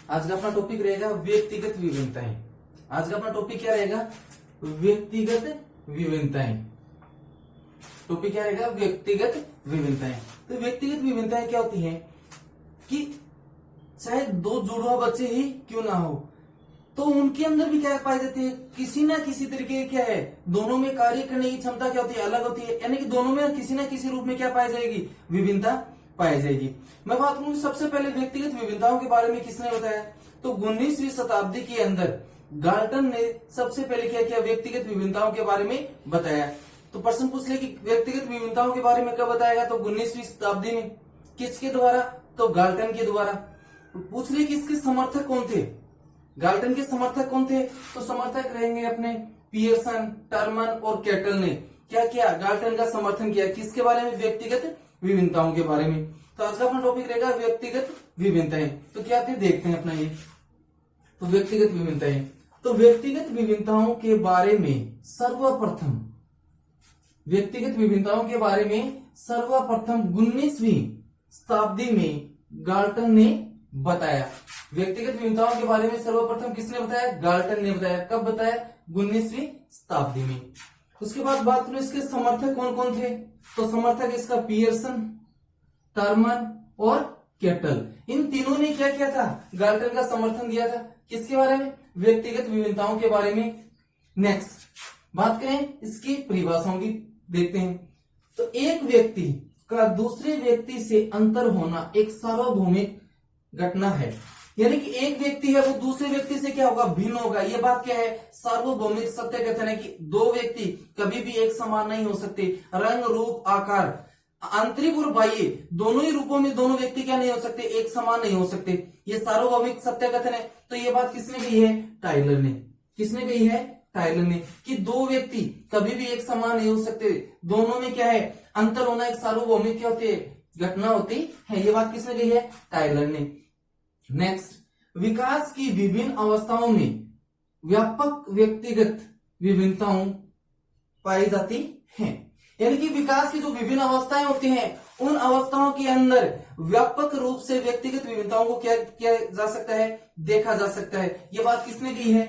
आज का अपना टॉपिक रहेगा व्यक्तिगत विभिन्नताएं। आज का अपना टॉपिक क्या रहेगा? व्यक्तिगत विभिन्नताएं। टॉपिक क्या रहेगा? व्यक्तिगत विभिन्नताएं। तो व्यक्तिगत विभिन्नताएं क्या होती हैं कि चाहे दो जुड़वा बच्चे ही क्यों ना हो, तो उनके अंदर भी क्या पाई जाती है, किसी ना किसी तरीके क्या है, दोनों में कार्य करने की क्षमता क्या होती है, अलग होती है। यानी कि दोनों में किसी ना किसी रूप में क्या पाई जाएगी, विभिन्नता पाई जाएगी। मैं बात करूं सबसे पहले व्यक्तिगत विभिन्नताओं के बारे में किसने बताया, तो 19वीं शताब्दी के अंदर गाल्टन ने सबसे पहले क्या किया, व्यक्तिगत विभिन्नताओं के बारे में बताया। तो प्रश्न पूछ ले कि व्यक्तिगत विभिन्नताओं के बारे में कब बताएगा, तो 19वीं शताब्दी में। किसके द्वारा, तो गाल्टन के द्वारा। पूछ ले कि इसके समर्थक कौन थे, गाल्टन के समर्थक कौन थे, तो समर्थक रहेंगे अपने पियर्सन, टर्मन और कैटल ने क्या किया, गाल्टन का समर्थन किया। किसके बारे में, व्यक्तिगत विभिन्नताओं के बारे में। तो आज का अपना टॉपिक रहेगा व्यक्तिगत विभिन्नताएं। तो क्या आते देखते हैं अपना ये, तो व्यक्तिगत विभिन्नताएं। तो व्यक्तिगत विभिन्नताओं के बारे में सर्वप्रथम, व्यक्तिगत विभिन्नताओं के बारे में सर्वप्रथम 19वीं शताब्दी में गाल्टन ने बताया। व्यक्तिगत विभिन्नताओं के बारे में सर्वप्रथम किसने बताया, गाल्टन ने बताया। कब बताया, 19वीं शताब्दी में। उसके बाद बात करूं इसके समर्थक कौन कौन थे, तो समर्थक इसका पियर्सन, टर्मन और कैटल, इन तीनों ने क्या किया था, गाल्टन का समर्थन दिया था। किसके बारे में, व्यक्तिगत विभिन्नताओं के बारे में। नेक्स्ट बात करें इसकी परिभाषाओं की, देखते हैं। तो एक व्यक्ति का दूसरे व्यक्ति से अंतर होना एक सार्वभौमिक घटना है। यानी कि एक व्यक्ति है वो दूसरे व्यक्ति से क्या होगा, भिन्न होगा। ये बात क्या है, सार्वभौमिक सत्य कथन है कि दो व्यक्ति कभी भी एक समान नहीं हो सकते। रंग, रूप, आकार, आंतरिक और बाह्य दोनों ही रूपों में दोनों व्यक्ति क्या नहीं हो सकते, एक समान नहीं हो सकते। ये सार्वभौमिक सत्य कथन है। तो ये बात किसने कही है, टाइलर ने। किसने कही है, टाइलर ने, कि दो व्यक्ति कभी भी एक समान नहीं हो सकते, दोनों में क्या है, अंतर होना एक सार्वभौमिक क्या होती है, घटना होती है। ये बात किसने कही है, टाइलर ने। नेक्स्ट, विकास की विभिन्न अवस्थाओं में व्यापक व्यक्तिगत विभिन्नताओं पाई जाती हैं। यानी कि विकास की जो विभिन्न अवस्थाएं होती हैं, उन अवस्थाओं के अंदर व्यापक रूप से व्यक्तिगत विभिन्नताओं को क्या किया जा सकता है, देखा जा सकता है। यह बात किसने की है,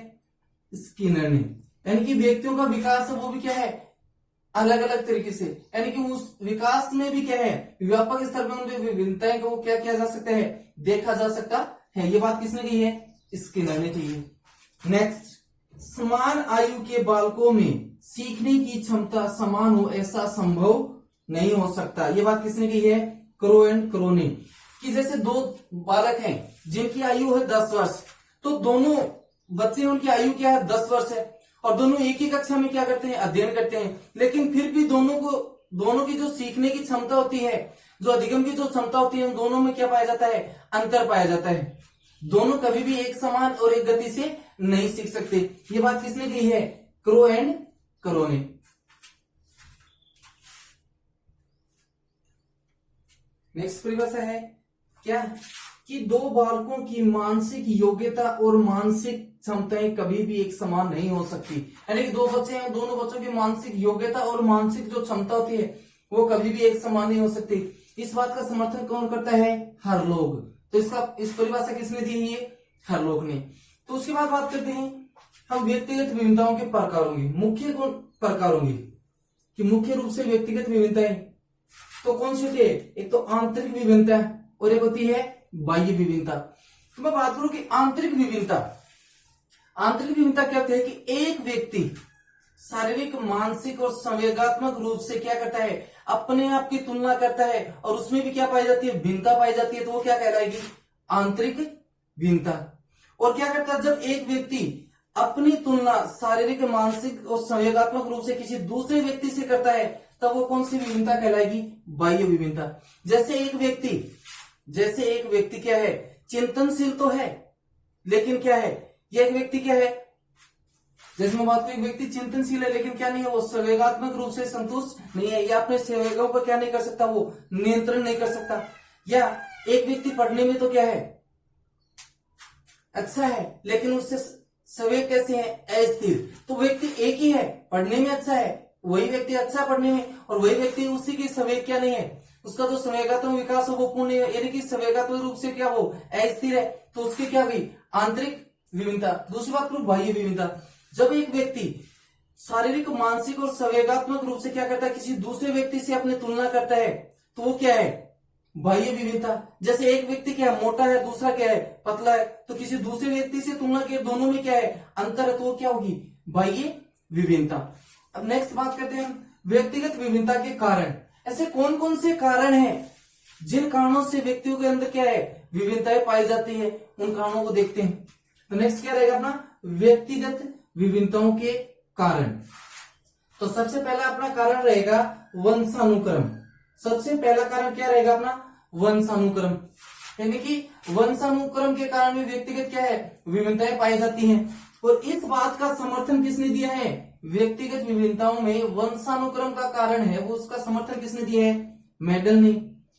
स्किनर ने। यानी कि व्यक्तियों का विकास है वो भी क्या है, अलग अलग तरीके से। यानी कि उस विकास में भी क्या है, व्यापक स्तर पर उनकी विभिन्नताएं को क्या किया जा सकता है, देखा जा सकता है। ये बात किसने की है, स्किनर ने की है। नेक्स्ट, समान आयु के बालकों में सीखने की क्षमता समान हो ऐसा संभव नहीं हो सकता। ये बात किसने की है, क्रो एंड क्रो ने। कि जैसे दो बालक हैं जिनकी आयु है 10 वर्ष, तो दोनों बच्चे उनकी आयु क्या है, 10 वर्ष है, और दोनों एक ही कक्षा में क्या करते हैं, अध्ययन करते हैं। लेकिन फिर भी दोनों की जो सीखने की क्षमता होती है, जो अधिगम की जो क्षमता होती है, उन दोनों में क्या पाया जाता है, अंतर पाया जाता है। दोनों कभी भी एक समान और एक गति से नहीं सीख सकते। ये बात किसने कही है, क्रो एंड क्रो ने। नेक्स्ट परिभाषा है क्या, कि दो बालकों की मानसिक योग्यता और मानसिक क्षमताएं कभी भी एक समान नहीं हो सकती। यानी कि दो बच्चे हैं, दोनों बच्चों की मानसिक योग्यता और मानसिक जो क्षमता होती है वो कभी भी एक समान नहीं हो सकती। इस बात का समर्थन कौन करता है, हर लोग। तो इस परिभाषा किसने दी है, हर लोग ने। तो उसके बाद बात करते हैं हम व्यक्तिगत विभिन्नताओं के प्रकारों की। मुख्य कौन प्रकारों की, कि मुख्य रूप से व्यक्तिगत विभिन्नताएं तो कौन सी होती है, एक तो आंतरिक विभिन्नता और एक होती है बाह्य विभिन्नता। तो मैं बात करूं कि आंतरिक विभिन्नता, आंतरिक विभिन्नता क्या होती है कि एक व्यक्ति शारीरिक, मानसिक और संवेगात्मक रूप से क्या करता है, अपने आप की तुलना करता है और उसमें भी क्या पाई जाती है, भिन्नता पाई जाती है। तो वो क्या कहलाएगी, आंतरिक भिन्नता। और क्या करता है, जब एक व्यक्ति अपनी तुलना शारीरिक, मानसिक और संवेगात्मक रूप से किसी दूसरे व्यक्ति से करता है, तब वो कौन सी विभिन्नता कहलाएगी, बाह्य विभिन्नता। जैसे एक व्यक्ति क्या है, चिंतनशील तो है, लेकिन क्या है, यह एक व्यक्ति क्या है, जैसे मैं बात करूं, एक व्यक्ति चिंतनशील है लेकिन क्या नहीं है, वो संवेगात्मक रूप से संतुष्ट नहीं है, या अपने संवेगों पर क्या नहीं कर सकता, वो नियंत्रण नहीं कर सकता। या एक व्यक्ति पढ़ने में तो क्या है, अच्छा है, लेकिन उससे संवेग कैसे है, अस्थिर। तो व्यक्ति एक ही है, पढ़ने में अच्छा है, वही व्यक्ति अच्छा पढ़ने में, और वही व्यक्ति उसी की संवेग क्या नहीं है, उसका जो संवेगात्मक विकास हो वो पूर्ण यानी कि संवेगात्मक रूप से क्या हो अस्थिर है, तो उसकी क्या हुई आंतरिक विभिन्नता। दूसरी बात करूं बाह्य विभिन्नता, जब एक व्यक्ति शारीरिक मानसिक और संवेगात्मक रूप से क्या करता है किसी दूसरे व्यक्ति से अपनी तुलना करता है तो वो क्या है बाह्य विभिन्नता। जैसे एक व्यक्ति क्या है मोटा है, दूसरा क्या है पतला है, तो किसी दूसरे व्यक्ति से तुलना के दोनों में क्या है अंतर है, तो वो क्या होगी बाह्य विभिन्नता। अब नेक्स्ट बात करते हैं व्यक्तिगत विभिन्नता के कारण। ऐसे कौन कौन से कारण हैं जिन कारणों से व्यक्तियों के अंदर क्या है विभिन्नताएं पाई जाती है, उन कारणों को देखते हैं। तो नेक्स्ट क्या रहेगा अपना व्यक्तिगत विभिन्नताओं के कारण। तो सबसे पहला अपना कारण रहेगा वंशानुक्रम। सबसे पहला कारण क्या रहेगा अपना वंशानुक्रम, यानी कि वंशानुक्रम के कारण भी व्यक्तिगत क्या है विभिन्नताएं पाई जाती हैं। और इस बात का समर्थन किसने दिया है, व्यक्तिगत विभिन्नताओं में वंशानुक्रम का कारण है वो उसका समर्थन किसने दिया है, मेडल ने,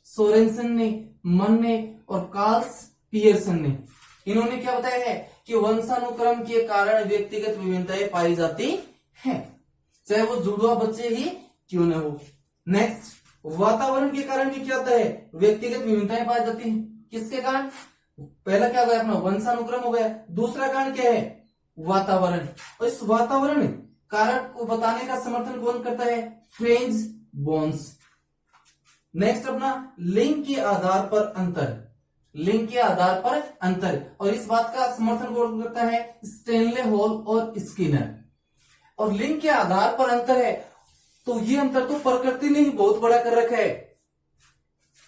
सोरेनसन ने, मन ने और कार्ल्स पियर्सन ने। इन्होंने क्या बताया है कि वंशानुक्रम के कारण व्यक्तिगत विभिन्नताएं पाई जाती हैं, चाहे वो जुड़वा बच्चे ही क्यों न हो। नेक्स्ट वातावरण के कारण भी क्या होता है व्यक्तिगत विभिन्नताएं पाई जाती हैं। किसके कारण, पहला क्या हो गया अपना वंशानुक्रम हो गया, दूसरा कारण क्या है वातावरण। और इस वातावरण कारक को बताने का समर्थन कौन करता है, फ्रेंच बोन्स। नेक्स्ट अपना लिंग के आधार पर अंतर, लिंग के आधार पर अंतर, और इस बात का समर्थन कौन करता है, स्टेनले हॉल और स्किनर। और लिंग के आधार पर अंतर है तो ये अंतर तो प्रकृति ने ही बहुत बड़ा कर रखा है।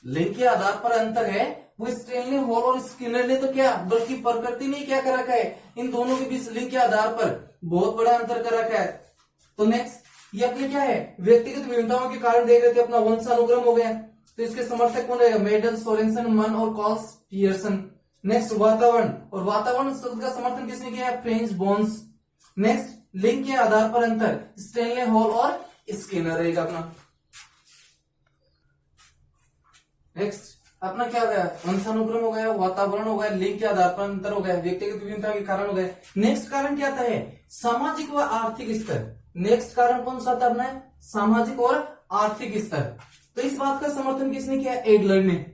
लिंग के आधार पर अंतर है वो स्टेनले हॉल और स्किनर ने तो क्या बल्कि प्रकृति ने क्या कर रखा है, इन दोनों के बीच लिंग के आधार पर बहुत बड़ा अंतर कर रखा है। तो नेक्स्ट ये अपने क्या है व्यक्तिगत विभिन्नताओं के कारण देख रहे थे अपना वंशानुक्रम हो गया, तो इसके समर्थक कौन रहेगा, मेडल, सोरेनसन, मन और कार्ल्स पियर्सन। नेक्स्ट वातावरण, और वातावरण शब्द का समर्थन किसने किया है, फ्रेंच बोन्स। नेक्स्ट लिंग के आधार पर अंतर, स्टेनले हॉल और स्किनर रहेगा अपना। नेक्स्ट अपना क्या हो गया, वंशानुक्रम हो गया, वातावरण हो गया, लिंग के आधार पर अंतर हो गया, व्यक्तिगत विभिन्नता के कारण हो गए। नेक्स्ट कारण क्या आता है, सामाजिक व आर्थिक स्तर। नेक्स्ट कारण कौन सा आता है अपना, सामाजिक और आर्थिक स्तर। तो इस बात का समर्थन किसने किया, एडलर ने।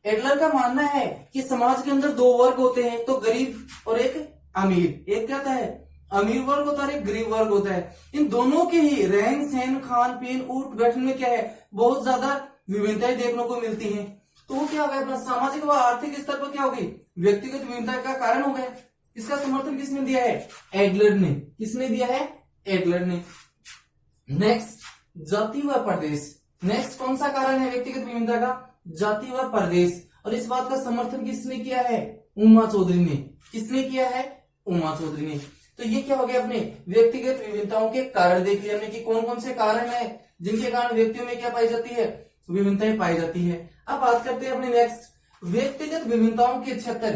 एडलर का मानना है कि समाज के अंदर दो वर्ग होते हैं, तो गरीब और एक अमीर। एक क्या होता है अमीर वर्ग होता है, एक गरीब वर्ग होता है। इन दोनों के ही रहन सहन, खान पीन, उठ बैठन में क्या है बहुत ज्यादा विभिन्नताएं देखने को मिलती हैं। तो वो क्या हो गया अपना सामाजिक व आर्थिक स्तर पर क्या हो गई व्यक्तिगत विभिन्नता का कारण हो गया। इसका समर्थन किसने दिया है, एडलर ने। किसने दिया है, एडलर ने। नेक्स्ट जाति व प्रदेश। नेक्स्ट कौन सा कारण है व्यक्तिगत विभिन्नता का, जाति व प्रदेश। और इस बात का समर्थन किसने किया है, उमा चौधरी ने। किसने किया है, उमा चौधरी ने। तो ये क्या हो गया अपने व्यक्तिगत विभिन्नताओं के कारण देख लिया हमने कि कौन कौन से कारण हैं जिनके कारण व्यक्तियों में क्या पाई जाती है, विभिन्नताएं पाई जाती है। अब बात करते हैं अपने नेक्स्ट व्यक्तिगत विभिन्नताओं के क्षेत्र,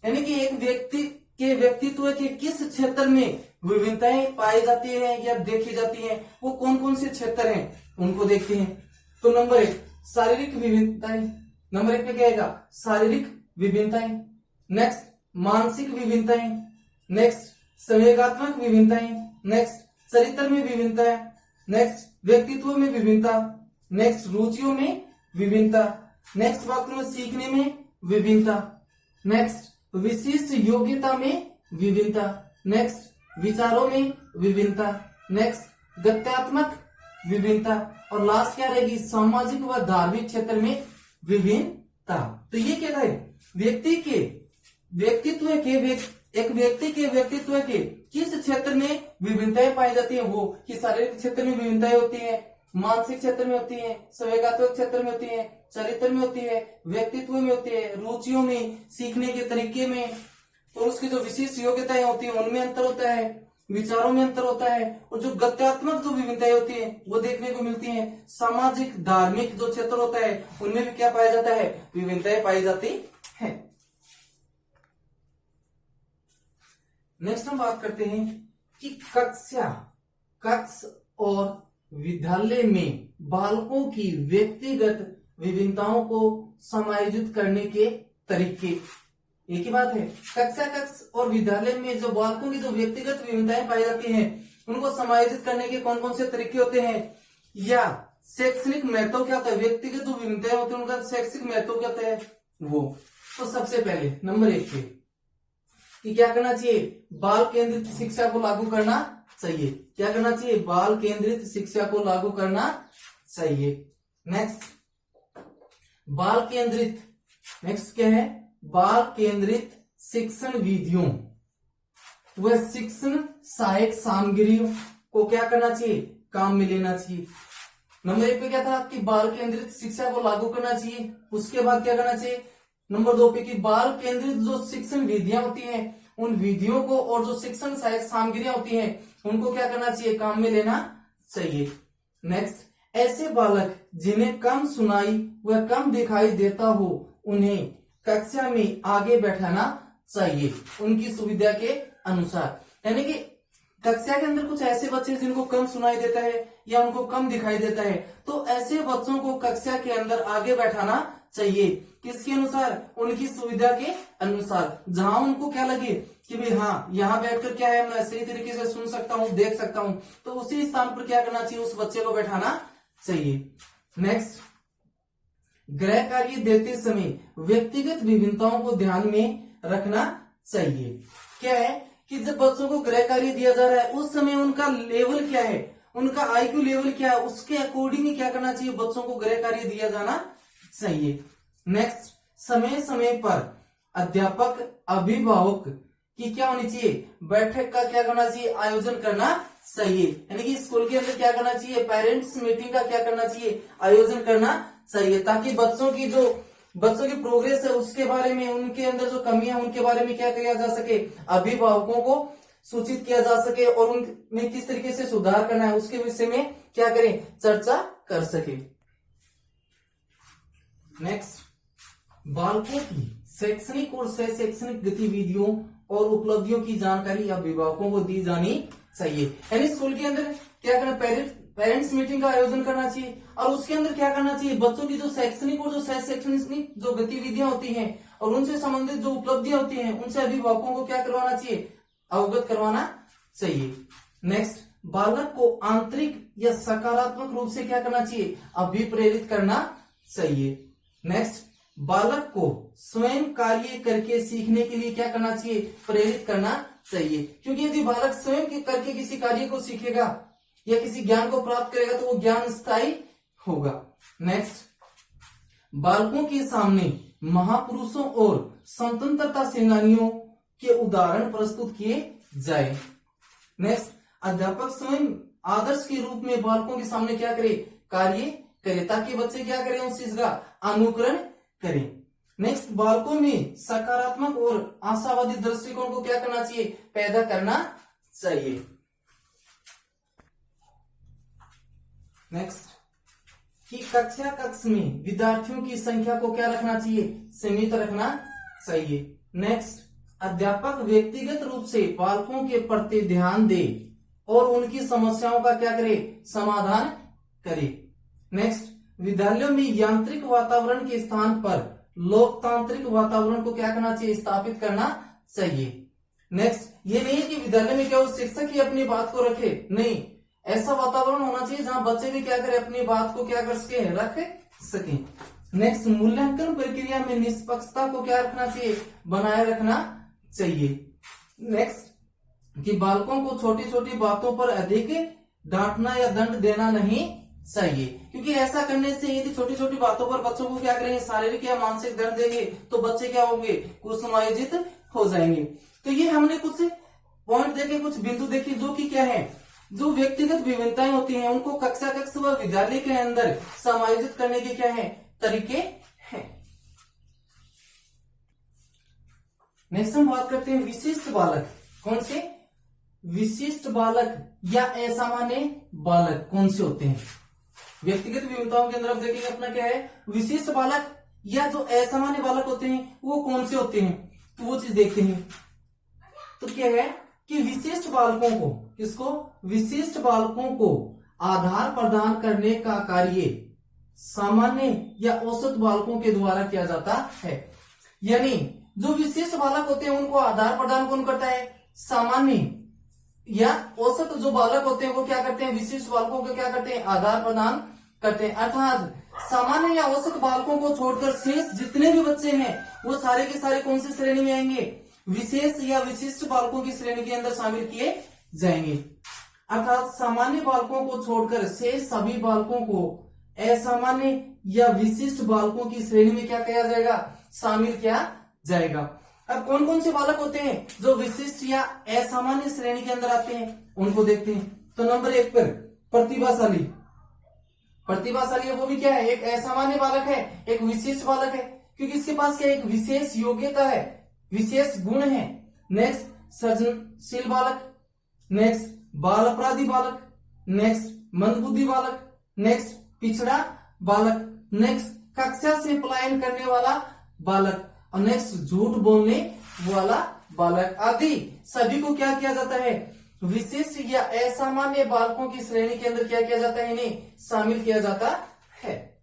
यानी कि एक व्यक्ति के व्यक्तित्व के किस क्षेत्र में विभिन्नताएं पाई जाती है या देखी जाती है, वो कौन कौन से क्षेत्र हैं उनको देखते हैं। तो नंबर 1 शारीरिक विभिन्नताएं। नंबर 1 पे क्या आएगा, शारीरिक विभिन्नताएं। नेक्स्ट मानसिक विभिन्नताएं। नेक्स्ट संवेगात्मक विभिन्नताएं। नेक्स्ट चरित्र में विभिन्नताएं। नेक्स्ट व्यक्तित्व में विभिन्नता। नेक्स्ट रुचियों में विभिन्नता। नेक्स्ट बात करूं सीखने में विभिन्नता। नेक्स्ट विशिष्ट योग्यता में विभिन्नता। नेक्स्ट विचारों में विभिन्नता। नेक्स्ट गत्यात्मक विभिन्नता। और लास्ट क्या रहेगी, सामाजिक व धार्मिक क्षेत्र में विभिन्नता। तो ये क्या है, व्यक्ति के व्यक्तित्व के एक व्यक्ति के व्यक्तित्व के किस क्षेत्र में विभिन्नताएं पाई जाती है, वो कि शारीरिक क्षेत्र में विभिन्नताएं होती है, मानसिक क्षेत्र में होती है, संवेगात्मक क्षेत्र में होती है, चरित्र में होती है, व्यक्तित्व में होती है, रुचियों में, सीखने के तरीके में, और उसकी जो विशिष्ट योग्यताएं होती है उनमें अंतर होता है, विचारों में अंतर होता है, और जो गत्यात्मक जो विभिन्नताएं होती है वो देखने को मिलती है। सामाजिक धार्मिक जो क्षेत्र होता है उनमें भी क्या पाया जाता है, विभिन्नताएं पाई जाती है। नेक्स्ट हम बात करते हैं कि कक्षा और विद्यालय में बालकों की व्यक्तिगत विभिन्नताओं को समायोजित करने के तरीके। एक ही बात है, कक्ष और विद्यालय में जो बालकों की जो व्यक्तिगत विभिन्नताएं पाई जाती हैं उनको समायोजित करने के कौन कौन से तरीके होते हैं, या शैक्षणिक महत्व क्या होता है, व्यक्तिगत जो विभिन्नताएं होती है उनका शैक्षिक महत्व क्या होता है वो। तो सबसे पहले नंबर 1 पे कि क्या करना चाहिए, बाल केंद्रित शिक्षा को लागू करना चाहिए। क्या करना चाहिए, बाल केंद्रित शिक्षा को लागू करना चाहिए। नेक्स्ट बाल केंद्रित, नेक्स्ट क्या है, बाल केंद्रित शिक्षण विधियों व शिक्षण सहायक सामग्रियों को क्या करना चाहिए, काम में लेना चाहिए। नंबर 1 पे क्या था कि बाल केंद्रित शिक्षा को लागू करना चाहिए। उसके बाद क्या करना चाहिए, नंबर 2 पे कि बाल केंद्रित जो शिक्षण विधियां होती हैं उन विधियों को और जो शिक्षण सहायक सामग्रियां होती हैं उनको क्या करना चाहिए, काम में लेना चाहिए। नेक्स्ट ऐसे बालक जिन्हें कम सुनाई व कम दिखाई देता हो उन्हें कक्षा में आगे बैठाना चाहिए उनकी सुविधा के अनुसार। यानी कि कक्षा के अंदर कुछ ऐसे बच्चे जिनको कम सुनाई देता है या उनको कम दिखाई देता है, तो ऐसे बच्चों को कक्षा के अंदर आगे बैठाना चाहिए। किसके अनुसार, उनकी सुविधा के अनुसार, जहां उनको क्या लगे कि भाई हाँ यहाँ बैठकर क्या है मैं सही तरीके से सुन सकता हूँ, देख सकता हूँ, तो उसी स्थान पर क्या करना चाहिए, उस बच्चे को बैठाना चाहिए। नेक्स्ट गृह कार्य देते समय व्यक्तिगत विभिन्नताओं को ध्यान में रखना चाहिए। क्या है कि जब बच्चों को गृह कार्य दिया जा रहा है उस समय उनका लेवल क्या है, उनका आईक्यू लेवल क्या है, उसके अकॉर्डिंग ही क्या करना चाहिए, बच्चों को गृह कार्य दिया जाना चाहिए। नेक्स्ट समय समय पर अध्यापक अभिभावक की क्या होनी चाहिए, बैठक का क्या करना चाहिए, आयोजन करना चाहिए। यानी कि स्कूल के अंदर क्या करना चाहिए, पेरेंट्स मीटिंग का क्या करना चाहिए, आयोजन करना चाहिए, ताकि बच्चों की प्रोग्रेस है उसके बारे में, उनके अंदर जो कमियां उनके बारे में क्या किया जा सके, अभिभावकों को सूचित किया जा सके और उनमें किस तरीके से सुधार करना है उसके विषय में क्या करें, चर्चा कर सके। नेक्स्ट बालकों की शैक्षणिक और सह शैक्षणिक गतिविधियों और उपलब्धियों की जानकारी अभिभावकों को दी जानी चाहिए। यानी स्कूल के अंदर क्या करना, पेरेंट्स मीटिंग का आयोजन करना चाहिए और उसके अंदर क्या करना चाहिए, बच्चों की जो शैक्षणिक और जो सह शैक्षणिक जो गतिविधियां होती हैं और उनसे संबंधित जो उपलब्धियां होती हैं उनसे अभिभावकों को क्या करवाना चाहिए, अवगत करवाना चाहिए। नेक्स्ट बालक को आंतरिक या सकारात्मक रूप से क्या करना चाहिए, अभिप्रेरित करना चाहिए। नेक्स्ट बालक को स्वयं कार्य करके सीखने के लिए क्या करना चाहिए, प्रेरित करना चाहिए, क्योंकि यदि बालक स्वयं करके किसी कार्य को सीखेगा या किसी ज्ञान को प्राप्त करेगा तो वो ज्ञान स्थायी होगा। नेक्स्ट बालकों के सामने महापुरुषों और स्वतंत्रता सेनानियों के उदाहरण प्रस्तुत किए जाए। नेक्स्ट अध्यापक स्वयं आदर्श के रूप में बालकों के सामने क्या करे, कार्य करे, ताकि बच्चे क्या करें, उस चीज का अनुकरण करें। नेक्स्ट बालकों में सकारात्मक और आशावादी दृष्टिकोण को क्या करना चाहिए, पैदा करना चाहिए। नेक्स्ट कि कक्ष में विद्यार्थियों की संख्या को क्या रखना चाहिए, सीमित रखना चाहिए। नेक्स्ट अध्यापक व्यक्तिगत रूप से बालकों के प्रति ध्यान दे और उनकी समस्याओं का क्या करे, समाधान करे। नेक्स्ट विद्यालयों में यांत्रिक वातावरण के स्थान पर लोकतांत्रिक वातावरण को क्या करना चाहिए, स्थापित करना चाहिए। नेक्स्ट ये नहीं है कि विद्यालय में क्या वो शिक्षक ही अपनी बात को रखे, नहीं, ऐसा वातावरण होना चाहिए जहां बच्चे भी क्या करें, अपनी बात को क्या कर सके, रख सके। नेक्स्ट मूल्यांकन प्रक्रिया में निष्पक्षता को क्या रखना चाहिए, बनाए रखना चाहिए। नेक्स्ट कि बालकों को छोटी छोटी बातों पर अधिक डांटना या दंड देना नहीं चाहिए, क्योंकि ऐसा करने से यदि छोटी छोटी बातों पर बच्चों को क्या करेंगे, शारीरिक या मानसिक दंड देंगे तो बच्चे क्या होंगे, कुसमायोजित हो जाएंगे। तो ये हमने कुछ पॉइंट देखे, कुछ बिंदु देखे जो कि क्या है, जो व्यक्तिगत विभिन्नताएं होती हैं उनको कक्षा कक्ष व विद्यालय के अंदर समायोजित करने के क्या है, तरीके हैं। नेक्स्ट हम बात करते हैं विशिष्ट बालक। कौन से विशिष्ट बालक या असामान्य बालक कौन से होते हैं, व्यक्तिगत विभिन्नताओं के अंदर आप देखेंगे अपना क्या है, विशिष्ट बालक या जो असामान्य बालक होते हैं वो कौन से होते हैं, तो वो चीज देखते हैं। तो क्या है कि विशिष्ट बालकों को, किसको, विशिष्ट बालकों को आधार प्रदान करने का कार्य सामान्य या औसत बालकों के द्वारा किया जाता है। यानी जो विशिष्ट बालक होते हैं उनको आधार प्रदान कौन करता है, सामान्य या औसत जो बालक होते हैं वो क्या करते हैं, विशिष्ट बालकों को क्या करते हैं, आधार प्रदान करते हैं। अर्थात सामान्य या औसत बालकों को छोड़कर शेष जितने भी बच्चे हैं वो सारे के सारे कौन सी श्रेणी में आएंगे? विशेष या विशिष्ट बालकों की श्रेणी के अंदर शामिल किए जाएंगे। अर्थात सामान्य बालकों को छोड़कर शेष सभी बालकों को असामान्य या विशिष्ट बालकों की श्रेणी में क्या किया जाएगा? शामिल किया जाएगा। अब कौन कौन से बालक होते हैं जो विशिष्ट या असामान्य श्रेणी के अंदर आते हैं, उनको देखते हैं। तो नंबर 1 पर प्रतिभाशाली। प्रतिभाशाली है वो भी क्या है? एक असामान्य बालक है, एक विशिष्ट बालक है, क्योंकि इसके पास क्या एक विशेष योग्यता है, विशेष गुण है। नेक्स्ट सृजनशील बालक, नेक्स्ट बाल अपराधी बालक, नेक्स्ट मंदबुद्धि बालक, नेक्स्ट पिछड़ा बालक, नेक्स्ट कक्षा से पलायन करने वाला बालक, और नेक्स्ट झूठ बोलने वाला बालक आदि सभी को क्या किया जाता है? विशिष्ट या असामान्य बालकों की श्रेणी के अंदर क्या किया जाता है? इन्हें शामिल किया जाता है।